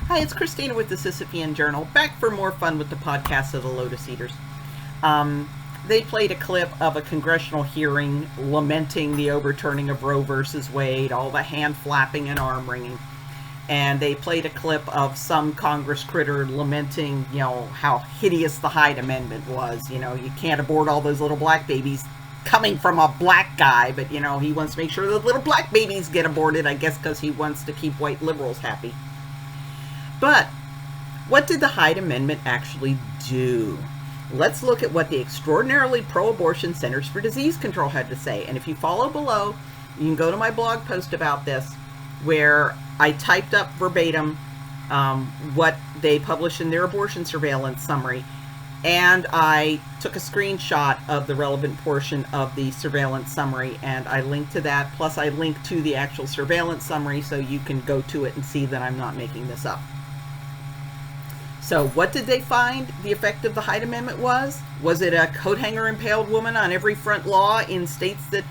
Hi, it's Christina with the Sisyphean Journal, back for more fun with the podcast of the Lotus Eaters. They played a clip of a congressional hearing lamenting the overturning of Roe versus Wade, all the hand flapping and arm wringing. And they played a clip of some Congress critter lamenting, how hideous the Hyde Amendment was. You can't abort all those little black babies coming from a black guy, but, he wants to make sure that little black babies get aborted, I guess because he wants to keep white liberals happy. But what did the Hyde Amendment actually do? Let's look at what the extraordinarily pro-abortion Centers for Disease Control had to say. And if you follow below, you can go to my blog post about this, where I typed up verbatim what they published in their abortion surveillance summary. And I took a screenshot of the relevant portion of the surveillance summary, and I linked to that. Plus, I linked to the actual surveillance summary so you can go to it and see that I'm not making this up. So what did they find the effect of the Hyde Amendment was? Was it a coat hanger impaled woman on every front law in states that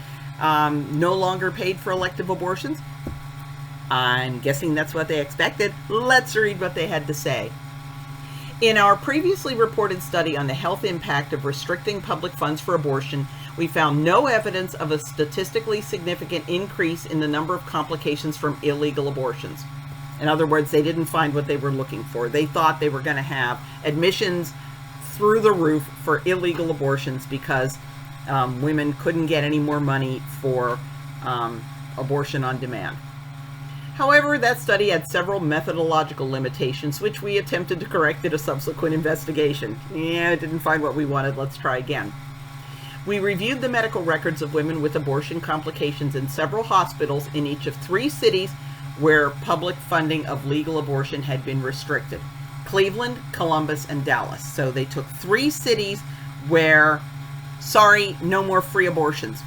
no longer paid for elective abortions? I'm guessing that's what they expected. Let's read what they had to say. In our previously reported study on the health impact of restricting public funds for abortion, we found no evidence of a statistically significant increase in the number of complications from illegal abortions. In other words, they didn't find what they were looking for. They thought they were going to have admissions through the roof for illegal abortions because women couldn't get any more money for abortion on demand. However, that study had several methodological limitations, which we attempted to correct in a subsequent investigation. It didn't find what we wanted. Let's try again. We reviewed the medical records of women with abortion complications in several hospitals in each of 3 cities where public funding of legal abortion had been restricted: Cleveland, Columbus, and Dallas. So they took 3 cities where, sorry, no more free abortions.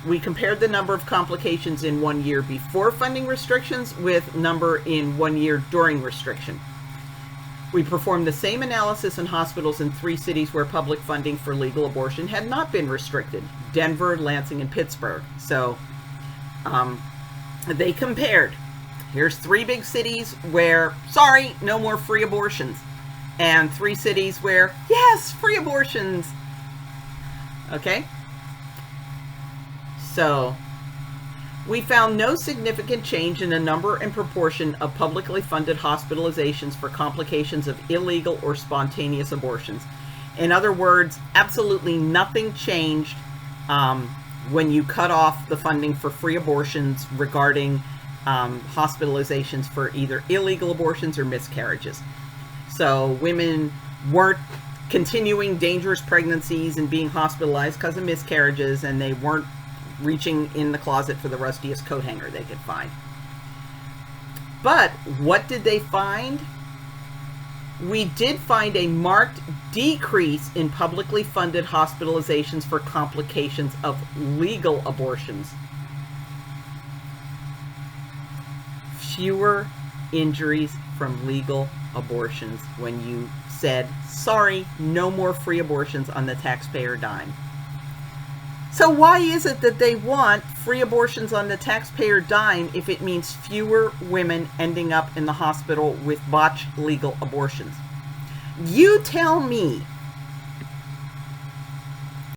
We compared the number of complications in 1 year before funding restrictions with number in 1 year during restriction. We performed the same analysis in hospitals in 3 cities where public funding for legal abortion had not been restricted: Denver, Lansing, and Pittsburgh. So they compared. Here's 3 big cities where, sorry, no more free abortions, and 3 cities where, yes, free abortions. Okay? So we found no significant change in the number and proportion of publicly funded hospitalizations for complications of illegal or spontaneous abortions. In other words, absolutely nothing changed when you cut off the funding for free abortions regarding hospitalizations for either illegal abortions or miscarriages. So women weren't continuing dangerous pregnancies and being hospitalized because of miscarriages, and they weren't reaching in the closet for the rustiest coat hanger they could find. But what did they find? We did find a marked decrease in publicly funded hospitalizations for complications of legal abortions. Fewer injuries from legal abortions when you said, sorry, no more free abortions on the taxpayer dime. So why is it that they want free abortions on the taxpayer dime if it means fewer women ending up in the hospital with botched legal abortions? You tell me